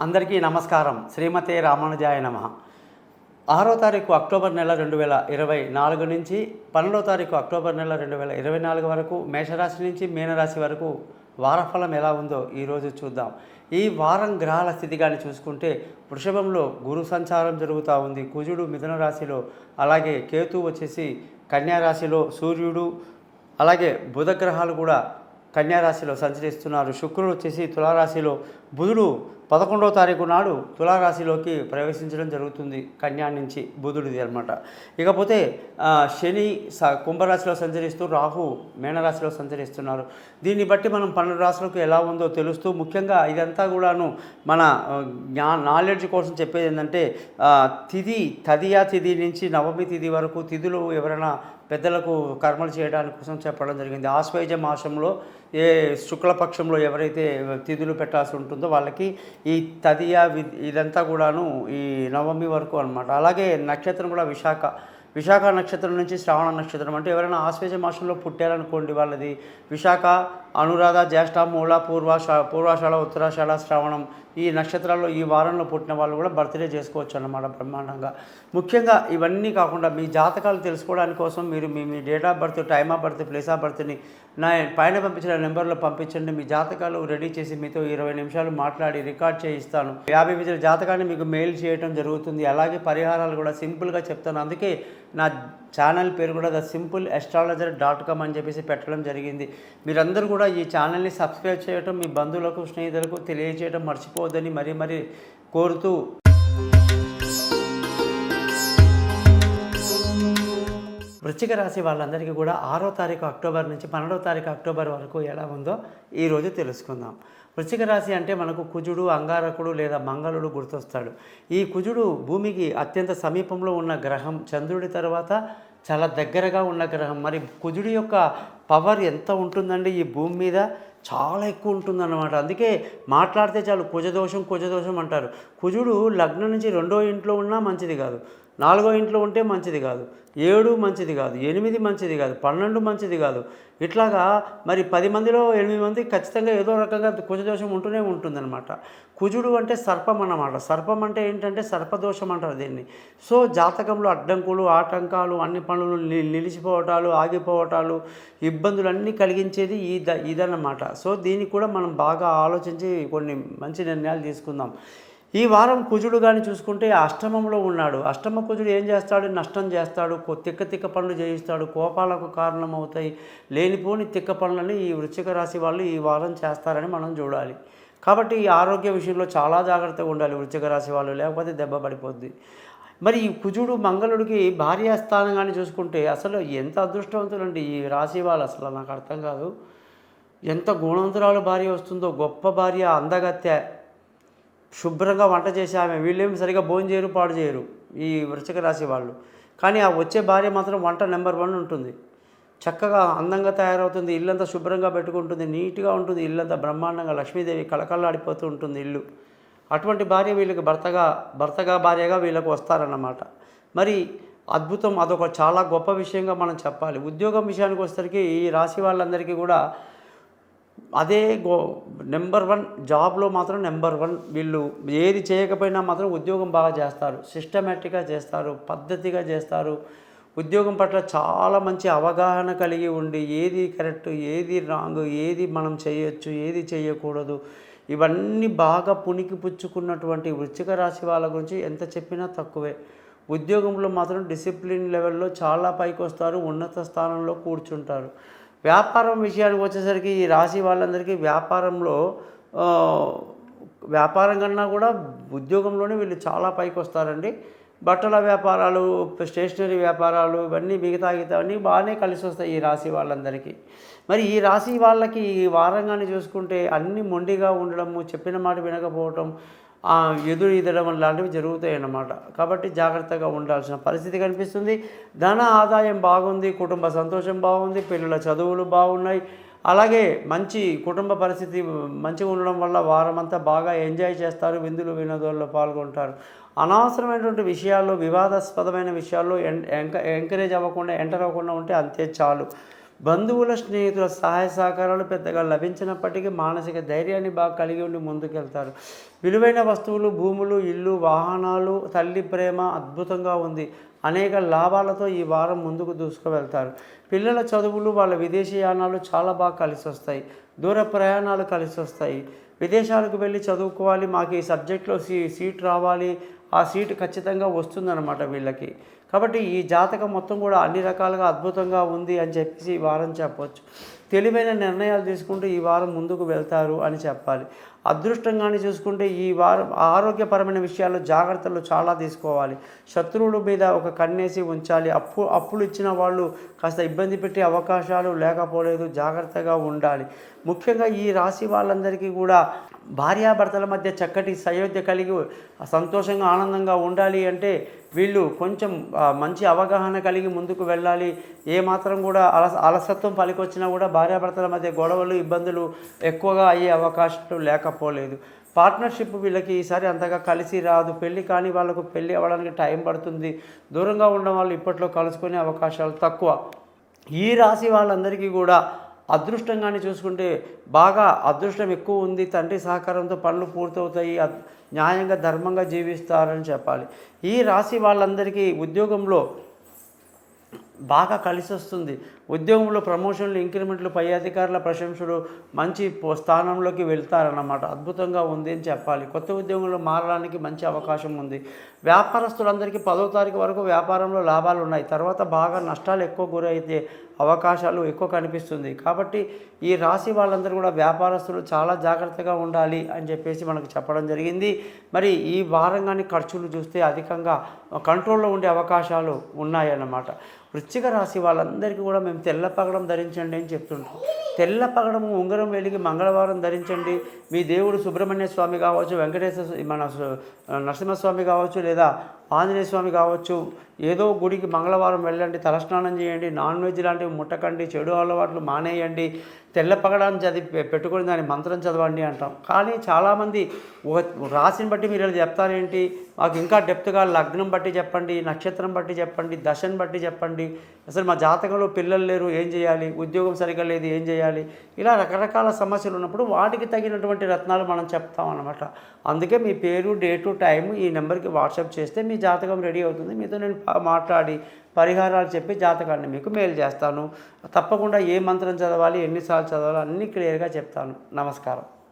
అందరికీ నమస్కారం. శ్రీమతే రామానుజాయ నమః. 6వ తారీఖు అక్టోబర్ నెల 2024 నుంచి 12వ తారీఖు అక్టోబర్ నెల 2024 వరకు మేషరాశి నుంచి మీనరాశి వరకు వారఫలం ఎలా ఉందో ఈరోజు చూద్దాం. ఈ వారం గ్రహాల స్థితి కానీ చూసుకుంటే వృషభంలో గురు సంచారం జరుగుతూ ఉంది. కుజుడు మిథున రాశిలో, అలాగే కేతు వచ్చేసి కన్యా రాశిలో, సూర్యుడు అలాగే బుధ గ్రహాలు కూడా కన్యారాశిలో సంచరిస్తున్నారు. శుక్రుడు వచ్చేసి తులారాశిలో, బుధుడు 11వ తారీఖు నాడు తులారాశిలోకి ప్రవేశించడం జరుగుతుంది. కన్యా నుంచి బుధుడిది అనమాట. ఇకపోతే శని కుంభరాశిలో సంచరిస్తూ, రాహు మీనరాశిలో సంచరిస్తున్నారు. దీన్ని బట్టి మనం 12 రాశులకు ఎలా ఉందో తెలుస్తూ, ముఖ్యంగా ఇదంతా కూడాను మన నాలెడ్జ్ కోసం చెప్పేది ఏంటంటే తదియా తిథి నుంచి నవమి తిథి వరకు తిథులు ఎవరైనా పెద్దలకు కర్మలు చేయడానికి కోసం చెప్పడం జరిగింది. ఆశ్వయుజ మాసంలో శుక్లపక్షంలో ఎవరైతే తిథులు పెట్టాల్సి ఉంటుందో వాళ్ళకి ఈ తదియా ఇదంతా కూడాను ఈ నవమి వరకు అనమాట. అలాగే నక్షత్రం కూడా విశాఖ నక్షత్రం నుంచి శ్రావణ నక్షత్రం, అంటే ఎవరైనా ఆశ్వేజ మాసంలో పుట్టారనుకోండి వాళ్ళది విశాఖ, అనురాధ, జ్యేష్ఠ, మూల, పూర్వాషాఢ, ఉత్తరాషాఢ, శ్రావణం ఈ నక్షత్రాల్లో ఈ వారంలో పుట్టిన వాళ్ళు కూడా బర్త్డే చేసుకోవచ్చు అన్నమాట బ్రహ్మాండంగా. ముఖ్యంగా ఇవన్నీ కాకుండా మీ జాతకాలు తెలుసుకోవడానికి కోసం మీరు మీ date of birth, time of birth, place of బర్త్ని నా పైన పంపించిన నెంబర్లో పంపించండి. మీ జాతకాలు రెడీ చేసి మీతో 20 నిమిషాలు మాట్లాడి రికార్డ్ చేయిస్తాను. 50 పేజీల జాతకాన్ని మీకు మెయిల్ చేయడం జరుగుతుంది. అలాగే పరిహారాలు కూడా సింపుల్గా చెప్తాను. అందుకే నా ఛానల్ పేరు కూడా thesimple.astrologer.com అని చెప్పేసి పెట్టడం జరిగింది. మీరందరూ కూడా ఈ ఛానల్ని సబ్స్క్రైబ్ చేయడం, మీ బంధువులకు స్నేహితులకు తెలియజేయడం మర్చిపోవద్దని మరీ కోరుతూ, వృశ్చిక రాశి వాళ్ళందరికీ కూడా 6వ తారీఖు అక్టోబర్ నుంచి 12వ తారీఖు అక్టోబర్ వరకు ఎలా ఉందో ఈరోజు తెలుసుకుందాం. వృశ్చిక రాశి అంటే మనకు కుజుడు, అంగారకుడు లేదా మంగళుడు గుర్తొస్తాడు. ఈ కుజుడు భూమికి అత్యంత సమీపంలో ఉన్న గ్రహం, చంద్రుడి తర్వాత చాలా దగ్గరగా ఉన్న గ్రహం. మరి కుజుడి యొక్క పవర్ ఎంత ఉంటుందండి ఈ భూమి మీద? చాలా ఎక్కువ ఉంటుందన్నమాట. అందుకే మాట్లాడితే చాలు కుజదోషం అంటారు. కుజుడు లగ్నం నుంచి 2వ ఇంట్లో ఉన్నా మంచిది కాదు, 4వ ఇంట్లో ఉంటే మంచిది కాదు, 7 మంచిది కాదు, 8 మంచిది కాదు, 12 మంచిది కాదు. ఇట్లాగా మరి 10 మందిలో 8 మంది ఖచ్చితంగా ఏదో రకంగా కుజదోషం ఉంటూనే ఉంటుందన్నమాట. కుజుడు అంటే సర్పం అన్నమాట. సర్పం అంటే ఏంటంటే సర్పదోషం అంటారు దీన్ని. సో జాతకంలో అడ్డంకులు, ఆటంకాలు, అన్ని పనులు నిలిచిపోవటాలు, ఆగిపోవటాలు, ఇబ్బందులు అన్నీ కలిగించేది ఇదన్నమాట. సో దీనికి కూడా మనం బాగా ఆలోచించి కొన్ని మంచి నిర్ణయాలు తీసుకుందాం. ఈ వారం కుజుడు కానీ చూసుకుంటే అష్టమంలో ఉన్నాడు. అష్టమ కుజుడు ఏం చేస్తాడు? నష్టం చేస్తాడు, తిక్క పనులు చేయిస్తాడు, కోపాలకు కారణమవుతాయి. లేనిపోని తిక్క పనులని ఈ వృశ్చిక రాశి వాళ్ళు ఈ వారం చేస్తారని మనం చూడాలి. కాబట్టి ఈ ఆరోగ్య విషయంలో చాలా జాగ్రత్తగా ఉండాలి వృశ్చిక రాశి వాళ్ళు, లేకపోతే దెబ్బ పడిపోద్ది. మరి ఈ కుజుడు మంగళుడికి భార్యాస్థానం కానీ చూసుకుంటే అసలు ఎంత అదృష్టవంతులండి ఈ రాశి వాళ్ళు, అసలు నాకు అర్థం కాదు. ఎంత గుణవంతురాలు భార్య వస్తుందో, గొప్ప భార్య, అందగత్తె, శుభ్రంగా వంట చేసి ఆమె. వీళ్ళేమి సరిగా భోజనం చేయరు, పాడు చేయరు ఈ వృశ్చిక రాశి వాళ్ళు. కానీ ఆ వచ్చే భార్య మాత్రం వంట నెంబర్ 1 ఉంటుంది. చక్కగా అందంగా తయారవుతుంది, ఇల్లంతా శుభ్రంగా పెట్టుకుంటుంది, నీట్గా ఉంటుంది, ఇల్లంతా బ్రహ్మాండంగా లక్ష్మీదేవి కళకళలాడిపోతూ ఉంటుంది ఇల్లు. అటువంటి భార్య వీళ్ళకి భర్తగా భార్యగా వీళ్ళకు వస్తారన్నమాట. మరి అద్భుతం, అదొక చాలా గొప్ప విషయంగా మనం చెప్పాలి. ఉద్యోగం విషయానికి వచ్చేసరికి ఈ రాశి వాళ్ళందరికీ కూడా అదే నెంబర్ 1 జాబ్లో మాత్రం నెంబర్ 1. వీళ్ళు ఏది చేయకపోయినా మాత్రం ఉద్యోగం బాగా చేస్తారు, సిస్టమేటిక్గా చేస్తారు, పద్ధతిగా చేస్తారు. ఉద్యోగం పట్ల చాలా మంచి అవగాహన కలిగి ఉండి ఏది కరెక్ట్, ఏది రాంగ్, ఏది మనం చేయొచ్చు, ఏది చేయకూడదు, ఇవన్నీ బాగా పుణికి పుచ్చుకున్నటువంటి వృశ్చిక రాశి వాళ్ళ గురించి ఎంత చెప్పినా తక్కువే. ఉద్యోగంలో మాత్రం డిసిప్లిన్ లెవెల్లో చాలా పైకి వస్తారు, ఉన్నత స్థానంలో కూర్చుంటారు. వ్యాపారం విషయానికి వచ్చేసరికి ఈ రాశి వాళ్ళందరికీ వ్యాపారం కన్నా కూడా ఉద్యోగంలోనే వీళ్ళు చాలా పైకి వస్తారండి. బట్టల వ్యాపారాలు, స్టేషనరీ వ్యాపారాలు, ఇవన్నీ మిగతా అన్నీ బాగానే కలిసి వస్తాయి ఈ రాశి వాళ్ళందరికీ. మరి ఈ రాశి వాళ్ళకి ఈ వారంగానే చూసుకుంటే అన్నీ మొండిగా ఉండడము, చెప్పిన మాట వినకపోవటం, ఎదురు ఈదడం లాంటివి జరుగుతాయి అన్నమాట. కాబట్టి జాగ్రత్తగా ఉండాల్సిన పరిస్థితి కనిపిస్తుంది. ధన ఆదాయం బాగుంది, కుటుంబ సంతోషం బాగుంది, పిల్లల చదువులు బాగున్నాయి. అలాగే మంచి కుటుంబ పరిస్థితి మంచిగా ఉండడం వల్ల వారమంతా బాగా ఎంజాయ్ చేస్తారు, విందులు వినోదాల్లో పాల్గొంటారు. అనవసరమైనటువంటి విషయాల్లో, వివాదాస్పదమైన విషయాల్లో ఎంటర్ అవ్వకుండా ఉంటే అంతే చాలు. బంధువుల స్నేహితుల సహాయ సహకారాలు పెద్దగా లభించినప్పటికీ మానసిక ధైర్యాన్ని బాగా కలిగి ఉండి ముందుకెళ్తారు. విలువైన వస్తువులు, భూములు, ఇల్లు, వాహనాలు, తల్లి ప్రేమ అద్భుతంగా ఉంది. అనేక లాభాలతో ఈ వారం ముందుకు దూసుకువెళ్తారు. పిల్లల చదువులు, వాళ్ళ విదేశీయానాలు చాలా బాగా కలిసి వస్తాయి. దూర ప్రయాణాలు కలిసి వస్తాయి. విదేశాలకు వెళ్ళి చదువుకోవాలి, మాకు ఈ సబ్జెక్ట్లో సీట్ రావాలి, ఆ సీటు ఖచ్చితంగా వస్తుందన్నమాట వీళ్ళకి. కాబట్టి ఈ జాతకం మొత్తం కూడా అన్ని రకాలుగా అద్భుతంగా ఉంది అని చెప్పేసి ఈ వారం చెప్పవచ్చు. తెలివైన నిర్ణయాలు తీసుకుంటూ ఈ వారం ముందుకు వెళ్తారు అని చెప్పాలి. అదృష్టంగాని చూసుకుంటే ఈ వారం ఆరోగ్యపరమైన విషయాల్లో జాగ్రత్తలు చాలా తీసుకోవాలి. శత్రువుల మీద ఒక కన్నేసి ఉంచాలి. అప్పులు ఇచ్చిన వాళ్ళు కాస్త ఇబ్బంది పెట్టే అవకాశాలు లేకపోలేదు, జాగ్రత్తగా ఉండాలి. ముఖ్యంగా ఈ రాశి వాళ్ళందరికీ కూడా భార్యాభర్తల మధ్య చక్కటి సయోధ్య కలిగి సంతోషంగా ఆనందంగా ఉండాలి అంటే వీళ్ళు కొంచెం మంచి అవగాహన కలిగి ముందుకు వెళ్ళాలి. ఏమాత్రం కూడా అలసత్వం పలికొచ్చినా కూడా భార్యాభర్తల మధ్య గొడవలు, ఇబ్బందులు ఎక్కువగా అయ్యే అవకాశాలు లేకపోలేదు. పార్ట్నర్షిప్ వీళ్ళకి ఈసారి అంతగా కలిసి రాదు. పెళ్ళి కాని వాళ్ళకు పెళ్ళి అవ్వడానికి టైం పడుతుంది. దూరంగా ఉన్న వాళ్ళు ఇప్పట్లో కలుసుకునే అవకాశాలు తక్కువ. ఈ రాశి వాళ్ళందరికీ కూడా అదృష్టంగానే చూసుకుంటే బాగా అదృష్టం ఎక్కువ ఉంది. తండ్రి సహకారంతో పనులు పూర్తవుతాయి. న్యాయంగా ధర్మంగా జీవిస్తారని చెప్పాలి. ఈ రాశి వాళ్ళందరికీ ఉద్యోగంలో బాగా కలిసి వస్తుంది. ఉద్యోగంలో ప్రమోషన్లు, ఇంక్రిమెంట్లు, పై అధికారుల ప్రశంసలు, మంచి స్థానంలోకి వెళ్తారన్నమాట. అద్భుతంగా ఉంది అని చెప్పాలి. కొత్త ఉద్యోగంలో మారడానికి మంచి అవకాశం ఉంది. వ్యాపారస్తులందరికీ 10వ తారీఖు వరకు వ్యాపారంలో లాభాలు ఉన్నాయి. తర్వాత బాగా నష్టాలు ఎక్కువ గురైతే అవకాశాలు ఎక్కువ కనిపిస్తుంది. కాబట్టి ఈ రాశి వాళ్ళందరూ కూడా వ్యాపారస్తులు చాలా జాగ్రత్తగా ఉండాలి అని చెప్పేసి మనకు చెప్పడం జరిగింది. మరి ఈ వారం కానీ ఖర్చులు చూస్తే అధికంగా కంట్రోల్లో ఉండే అవకాశాలు ఉన్నాయన్నమాట. వృశ్చిక రాశి వాళ్ళందరికీ కూడా మేము తెల్ల పగడం ధరించండి అని చెప్తుంటాం. తెల్ల పగడము, ఉంగరం వెలిగి మంగళవారం ధరించండి. మీ దేవుడు సుబ్రహ్మణ్య స్వామి కావచ్చు, మన నరసింహస్వామి కావచ్చు, లేదా ఆంజనేయ స్వామి కావచ్చు, ఏదో గుడికి మంగళవారం వెళ్ళండి, తలస్నానం చేయండి, నాన్ వెజ్ లాంటివి ముట్టకండి, చెడు అలవాట్లు మానేయండి, తెల్ల పగడాన్ని పెట్టుకొని దాని మంత్రం చదవండి అంటాం. కానీ చాలామంది రాశిని బట్టి మీరు ఇలా చెప్తారేంటి, మాకు ఇంకా డెప్త్గా లగ్నం బట్టి చెప్పండి, నక్షత్రం బట్టి చెప్పండి, దశను బట్టి చెప్పండి, అసలు మా జాతకంలో పిల్లలు లేరు ఏం చేయాలి, ఉద్యోగం సరిగ్గా లేదు ఏం చేయాలి, ఇలా రకరకాల సమస్యలు ఉన్నప్పుడు వాటికి తగినటువంటి రత్నాలు మనం చెప్తాం అన్నమాట. అందుకే మీ పేరు, డేటు, టైము ఈ నెంబర్కి వాట్సాప్ చేస్తే మీ జాతకం రెడీ అవుతుంది. మీతో నేను మాట్లాడి పరిహారాలు చెప్పి జాతకాన్ని మీకు మెయిల్ చేస్తాను. తప్పకుండా ఏ మంత్రం చదవాలి, ఎన్నిసార్లు చదవాలి అన్నీ క్లియర్గా చెప్తాను. నమస్కారం.